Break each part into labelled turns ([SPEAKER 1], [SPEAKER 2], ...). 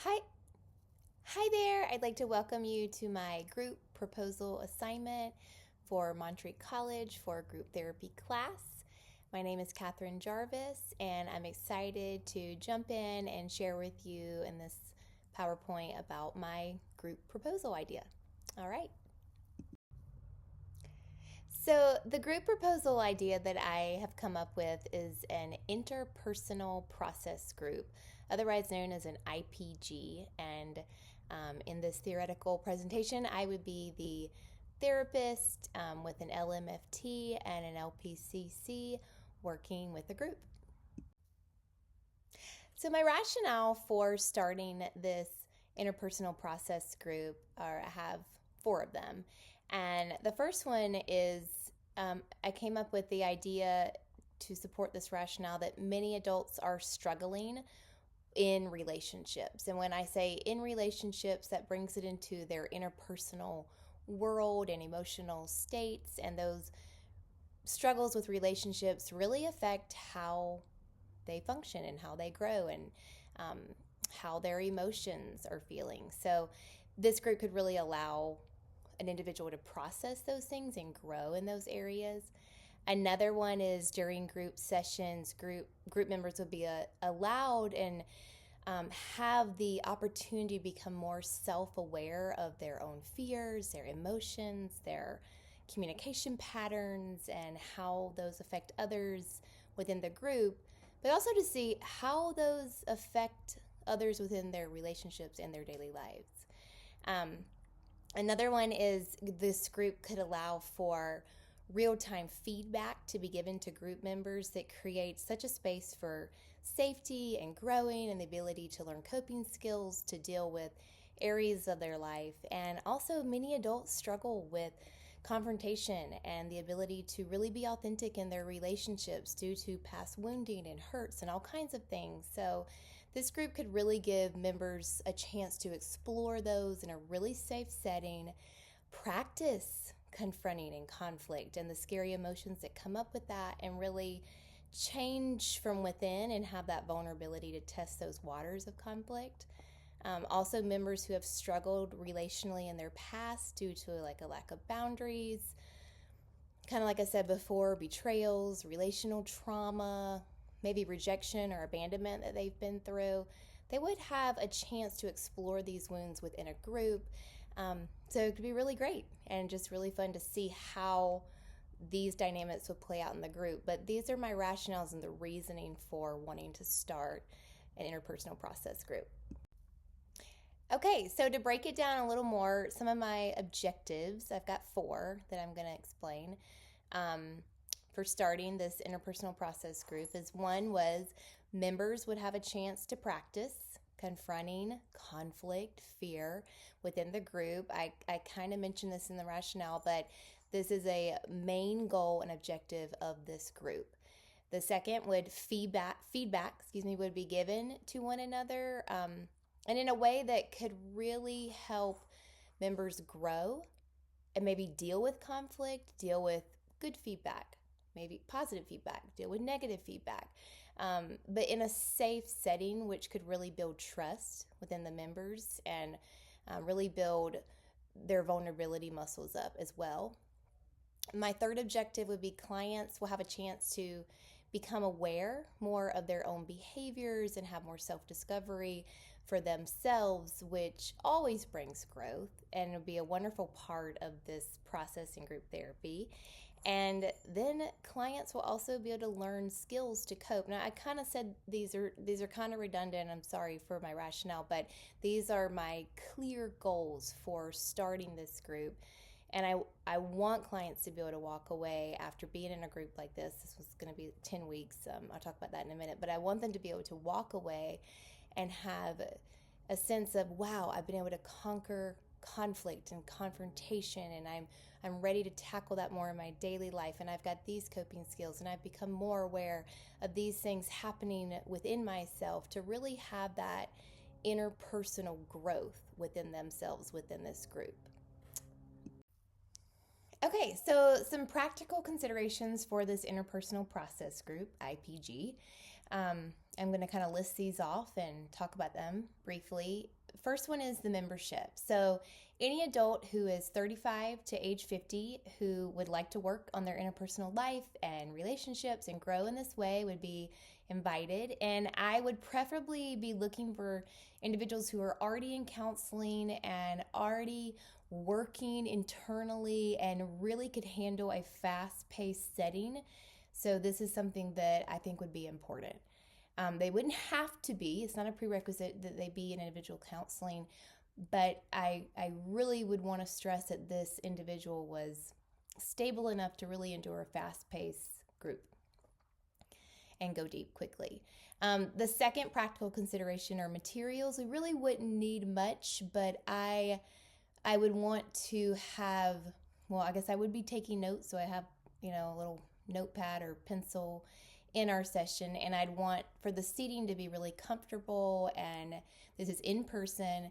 [SPEAKER 1] Hi, hi there. I'd like to welcome you to my group proposal assignment for Monterey College for a group therapy class. My name is Catherine Jarvis, and I'm excited to jump in and share with you in this PowerPoint about my group proposal idea. All right. So, the group proposal idea that I have come up with is an interpersonal process group, otherwise known as an IPG. And in this theoretical presentation, I would be the therapist with an LMFT and an LPCC working with a group. So, my rationale for starting this interpersonal process group I have four of them. And the first one is I came up with the idea to support this rationale that many adults are struggling in relationships. And when I say in relationships, that brings it into their interpersonal world and emotional states. And those struggles with relationships really affect how they function and how they grow and um, how their emotions are feeling. So, this group could really allow an individual to process those things and grow in those areas. Another one is during group sessions, group members will be allowed and have the opportunity to become more self-aware of their own fears, their emotions, their communication patterns, and how those affect others within the group, but also to see how those affect others within their relationships and their daily lives. Another one is this group could allow for real-time feedback to be given to group members that creates such a space for safety and growing and the ability to learn coping skills to deal with areas of their life. And also, many adults struggle with confrontation and the ability to really be authentic in their relationships due to past wounding and hurts and all kinds of things. So this group could really give members a chance to explore those in a really safe setting, practice confronting and conflict and the scary emotions that come up with that, and really change from within and have that vulnerability to test those waters of conflict. Also, members who have struggled relationally in their past due to like a lack of boundaries, kind of like I said before, betrayals, relational trauma, maybe rejection or abandonment that they've been through, they would have a chance to explore these wounds within a group. So it could be really great and just really fun to see how these dynamics would play out in the group. But these are my rationales and the reasoning for wanting to start an interpersonal process group. Okay, so to break it down a little more, some of my objectives, I've got four that I'm going to explain for starting this interpersonal process group. Is one was members would have a chance to practice confronting conflict, fear within the group. I kind of mentioned this in the rationale, but this is a main goal and objective of this group. The second would feedback, would be given to one another, and in a way that could really help members grow and maybe deal with conflict, deal with good feedback, maybe positive feedback, deal with negative feedback, but in a safe setting, which could really build trust within the members and really build their vulnerability muscles up as well. My third objective would be clients will have a chance to become aware more of their own behaviors and have more self-discovery for themselves, which always brings growth and will be a wonderful part of this process in group therapy. And then clients will also be able to learn skills to cope. Now, I kind of said these are kind of redundant. I'm sorry for my rationale, but these are my clear goals for starting this group. And I want clients to be able to walk away after being in a group like this. This was going to be 10 weeks. I'll talk about that in a minute. But I want them to be able to walk away and have a sense of, wow, I've been able to conquer conflict and confrontation, and I'm ready to tackle that more in my daily life, and I've got these coping skills, and I've become more aware of these things happening within myself to really have that interpersonal growth within themselves within this group. Okay, so some practical considerations for this interpersonal process group, IPG. I'm going to kind of list these off and talk about them briefly. First one is the membership. So any adult who is 35 to age 50 who would like to work on their interpersonal life and relationships and grow in this way would be invited. And I would preferably be looking for individuals who are already in counseling and already working internally and really could handle a fast-paced setting. So this is something that I think would be important. They wouldn't have to be, it's not a prerequisite that they be in individual counseling, but I really would want to stress that this individual was stable enough to really endure a fast-paced group and go deep quickly. The second practical consideration are materials. We really wouldn't need much, but I would want to have, well, I guess I would be taking notes, so I have, a little notepad or pencil in our session, and I'd want for the seating to be really comfortable, and this is in person,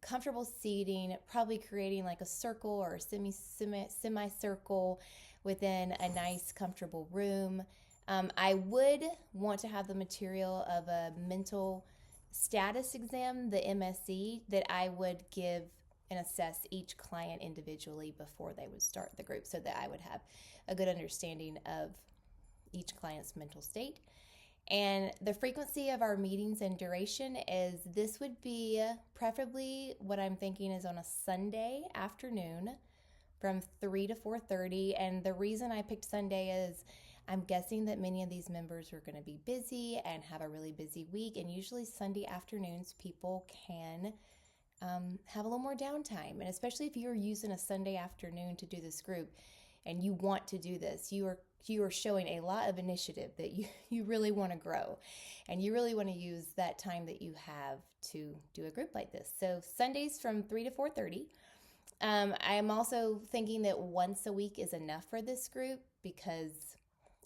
[SPEAKER 1] comfortable seating, probably creating like a circle or a semicircle within a nice comfortable room. I would want to have the material of a mental status exam, the MSE, that I would give and assess each client individually before they would start the group, so that I would have a good understanding of each client's mental state. And the frequency of our meetings and duration is, this would be preferably, what I'm thinking is on a Sunday afternoon from 3 to 4:30. And the reason I picked Sunday is I'm guessing that many of these members are going to be busy and have a really busy week. And usually Sunday afternoons, people can have a little more downtime. And especially if you're using a Sunday afternoon to do this group and you want to do this, you are showing a lot of initiative that you really want to grow, and you really want to use that time that you have to do a group like this. So Sundays from 3 to 4:30. I am also thinking that once a week is enough for this group, because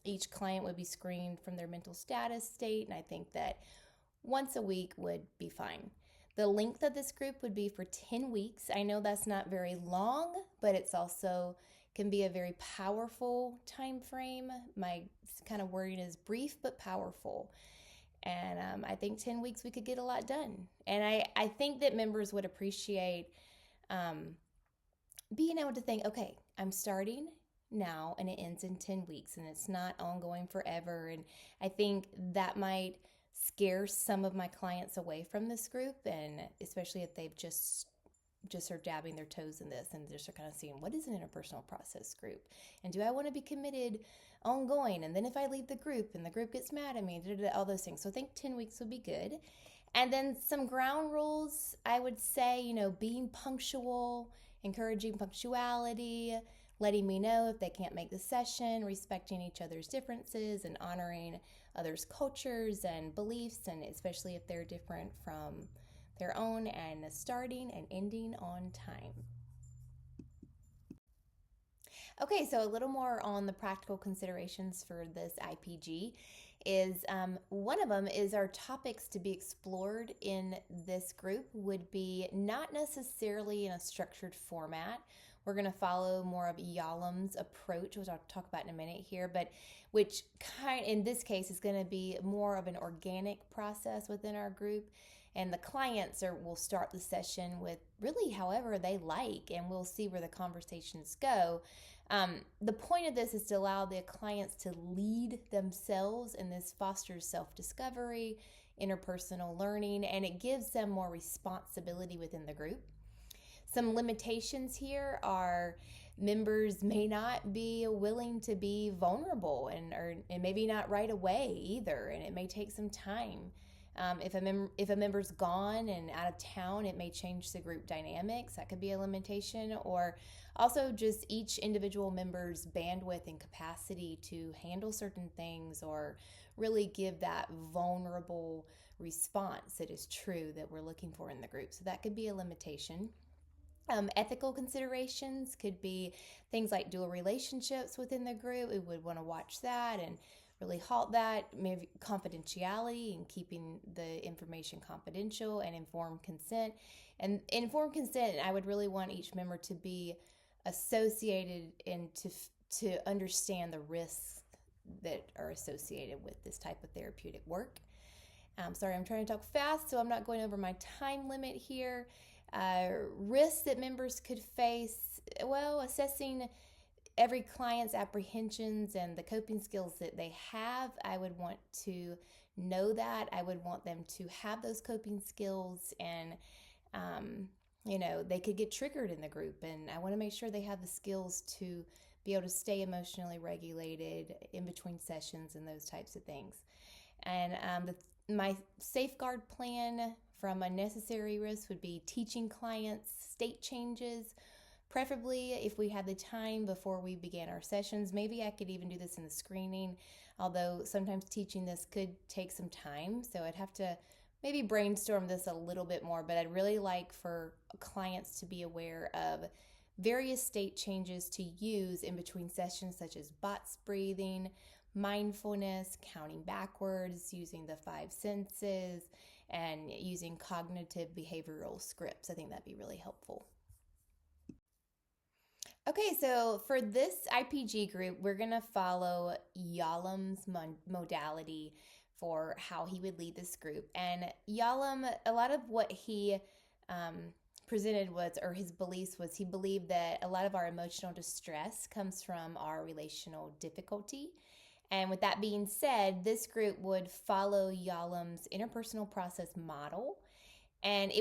[SPEAKER 1] each client would be screened from their mental status state, and I think that once a week would be fine. The length of this group would be for 10 weeks. I know that's not very long, but it's also can be a very powerful time frame. My kind of wording is brief but powerful. And I think 10 weeks we could get a lot done. And I think that members would appreciate being able to think, okay, I'm starting now and it ends in 10 weeks and it's not ongoing forever. And I think that might scare some of my clients away from this group, and especially if they've just are dabbing their toes in this and just are kind of seeing, what is an interpersonal process group, and do I want to be committed ongoing, and then if I leave the group and the group gets mad at me, all those things. So I think 10 weeks would be good. And then some ground rules, I would say, being punctual, encouraging punctuality, letting me know if they can't make the session, respecting each other's differences and honoring others' cultures and beliefs, and especially if they're different from their own, and starting and ending on time. Okay, so a little more on the practical considerations for this IPG is one of them is our topics to be explored in this group would be not necessarily in a structured format. We're going to follow more of Yalom's approach, which I'll talk about in a minute here, but which in this case is going to be more of an organic process within our group. And the clients will start the session with really however they like, and we'll see where the conversations go. The point of this is to allow the clients to lead themselves, and this fosters self-discovery, interpersonal learning, and it gives them more responsibility within the group. Some limitations here are members may not be willing to be vulnerable, and maybe not right away either, and it may take some time. If a member's gone and out of town, it may change the group dynamics. That could be a limitation, or also just each individual member's bandwidth and capacity to handle certain things or really give that vulnerable response that is true that we're looking for in the group. So that could be a limitation. Ethical considerations could be things like dual relationships within the group. We would want to watch that and really halt that. Maybe confidentiality and keeping the information confidential, and informed consent. And informed consent, I would really want each member to be associated and to understand the risks that are associated with this type of therapeutic work. Sorry, I'm trying to talk fast, so I'm not going over my time limit here. Risks that members could face, well, assessing every client's apprehensions and the coping skills that they have. I would want to know that. I would want them to have those coping skills, and they could get triggered in the group, and I want to make sure they have the skills to be able to stay emotionally regulated in between sessions and those types of things. And my safeguard plan from unnecessary risks would be teaching clients state changes, preferably if we had the time before we began our sessions. Maybe I could even do this in the screening, although sometimes teaching this could take some time, so I'd have to maybe brainstorm this a little bit more. But I'd really like for clients to be aware of various state changes to use in between sessions, such as box breathing, mindfulness, counting backwards, using the 5 senses, and using cognitive behavioral scripts. I think that'd be really helpful. Okay, so for this IPG group, we're going to follow Yalam's modality for how he would lead this group. And Yalam, a lot of what he presented was, or his beliefs was, he believed that a lot of our emotional distress comes from our relational difficulty. And with that being said, this group would follow Yalam's interpersonal process model, and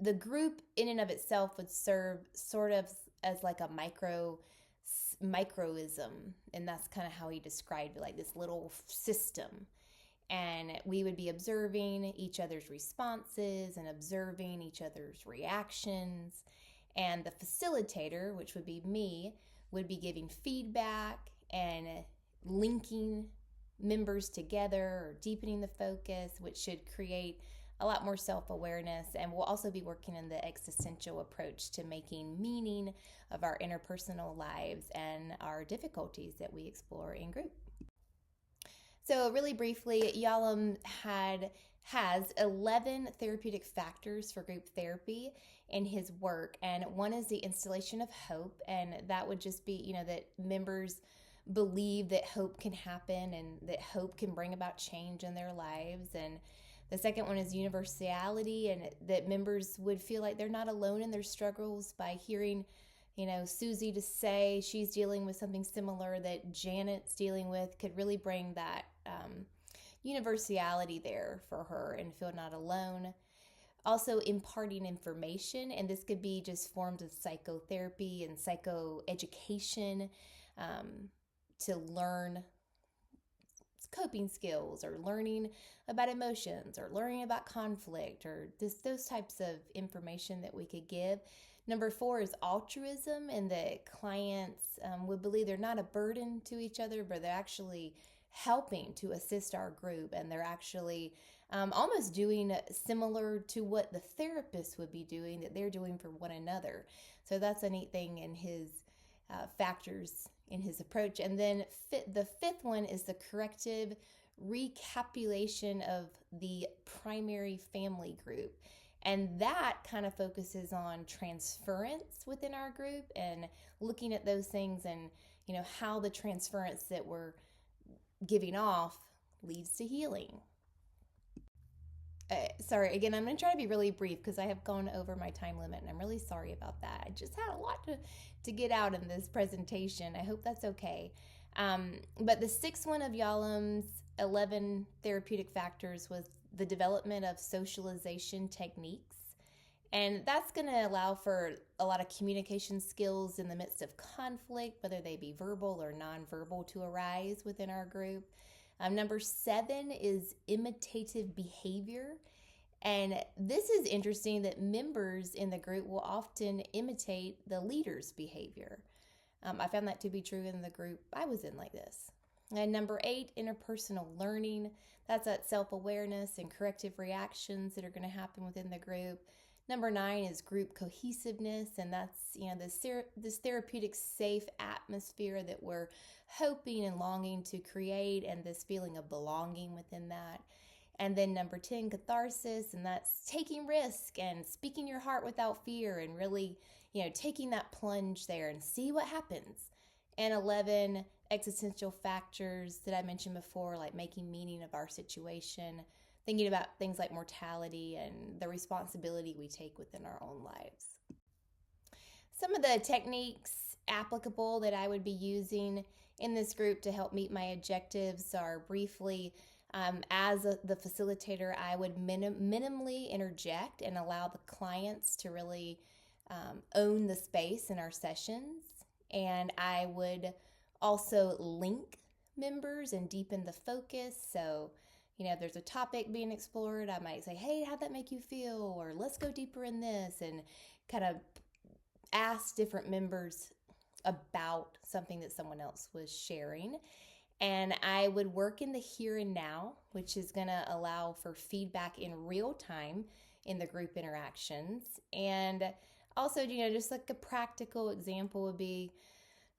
[SPEAKER 1] the group in and of itself would serve sort of as like a microism, and that's kind of how he described it, like this little system. And we would be observing each other's responses and observing each other's reactions. And the facilitator, which would be me, would be giving feedback and linking members together or deepening the focus, which should create a lot more self-awareness. And we'll also be working in the existential approach to making meaning of our interpersonal lives and our difficulties that we explore in group. So really briefly, Yalam has 11 therapeutic factors for group therapy in his work. And one is the installation of hope. And that would just be, that members believe that hope can happen and that hope can bring about change in their lives. And the second one is universality, and that members would feel like they're not alone in their struggles by hearing, Susie to say she's dealing with something similar that Janet's dealing with could really bring that universality there for her and feel not alone. Also imparting information, and this could be just forms of psychotherapy and psychoeducation to learn coping skills, or learning about emotions, or learning about conflict, or those types of information that we could give. Number 4 is altruism, and that clients would believe they're not a burden to each other, but they're actually helping to assist our group, and they're actually almost doing similar to what the therapist would be doing, that they're doing for one another. So that's a neat thing in his factors in his approach. And then the 5th one is the corrective recapitulation of the primary family group. And that kind of focuses on transference within our group and looking at those things and, how the transference that we're giving off leads to healing. Sorry, again, I'm going to try to be really brief because I have gone over my time limit, and I'm really sorry about that. I just had a lot to get out in this presentation. I hope that's okay. But the 6th one of Yalam's 11 therapeutic factors was the development of socialization techniques. And that's going to allow for a lot of communication skills in the midst of conflict, whether they be verbal or nonverbal, to arise within our group. Number 7 is imitative behavior. And this is interesting, that members in the group will often imitate the leader's behavior. I found that to be true in the group I was in like this. And number 8, interpersonal learning. That's that self-awareness and corrective reactions that are going to happen within the group. Number 9 is group cohesiveness, and that's, this therapeutic safe atmosphere that we're hoping and longing to create, and this feeling of belonging within that. And then number 10, catharsis, and that's taking risk and speaking your heart without fear, and really, taking that plunge there and see what happens. And 11, existential factors that I mentioned before, like making meaning of our situation. thinking about things like mortality and the responsibility we take within our own lives. Some of the techniques applicable that I would be using in this group to help meet my objectives are briefly, the facilitator, I would minimally interject and allow the clients to really own the space in our sessions. And I would also link members and deepen the focus. So, if there's a topic being explored, I might say, hey, how'd that make you feel? Or let's go deeper in this, and kind of ask different members about something that someone else was sharing. And I would work in the here and now, which is going to allow for feedback in real time in the group interactions. And also, just like a practical example would be,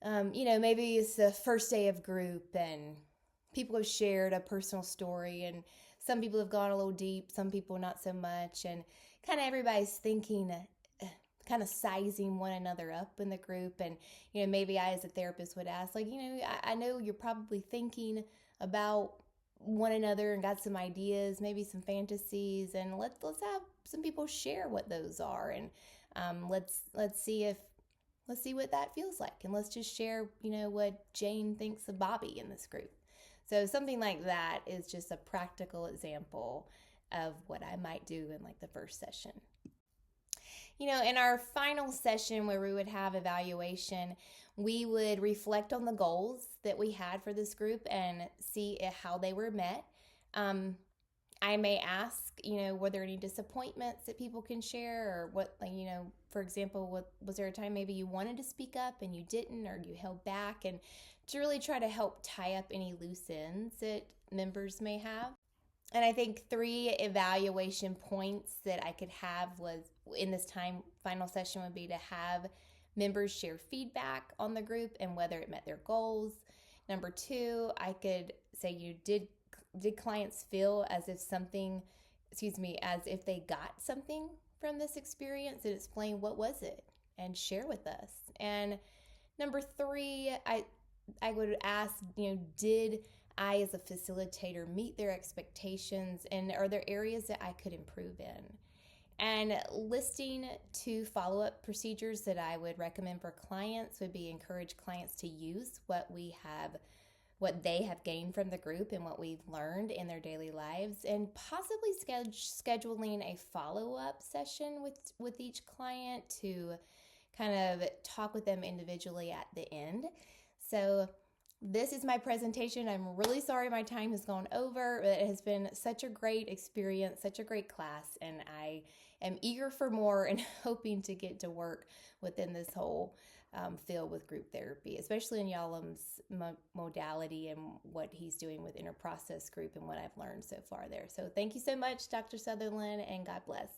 [SPEAKER 1] maybe it's the first day of group and people have shared a personal story, and some people have gone a little deep, some people not so much, and kind of everybody's thinking, kind of sizing one another up in the group. And maybe I as a therapist would ask, like, I know you're probably thinking about one another and got some ideas, maybe some fantasies, and let's have some people share what those are, and let's see what that feels like, and let's just share what Jane thinks of Bobby in this group. So something like that is just a practical example of what I might do in like the first session. In our final session where we would have evaluation, we would reflect on the goals that we had for this group and see how they were met. I may ask, were there any disappointments that people can share, or what, for example, was there a time maybe you wanted to speak up and you didn't, or you held back, and to really try to help tie up any loose ends that members may have. And I think 3 evaluation points that I could have was in this final session would be to have members share feedback on the group and whether it met their goals. Number 2, I could say, did clients feel as if they got something from this experience, and explain what was it and share with us. And number 3, I would ask, did I as a facilitator meet their expectations, and are there areas that I could improve in? And listing 2 follow-up procedures that I would recommend for clients would be encourage clients to use what they have gained from the group and what we've learned in their daily lives, and possibly scheduling a follow-up session with each client to kind of talk with them individually at the end. So this is my presentation. I'm really sorry my time has gone over. It has been such a great experience, such a great class, and I am eager for more and hoping to get to work within this whole field with group therapy, especially in Yalam's modality and what he's doing with interprocess group and what I've learned so far there. So thank you so much, Dr. Sutherland, and God bless.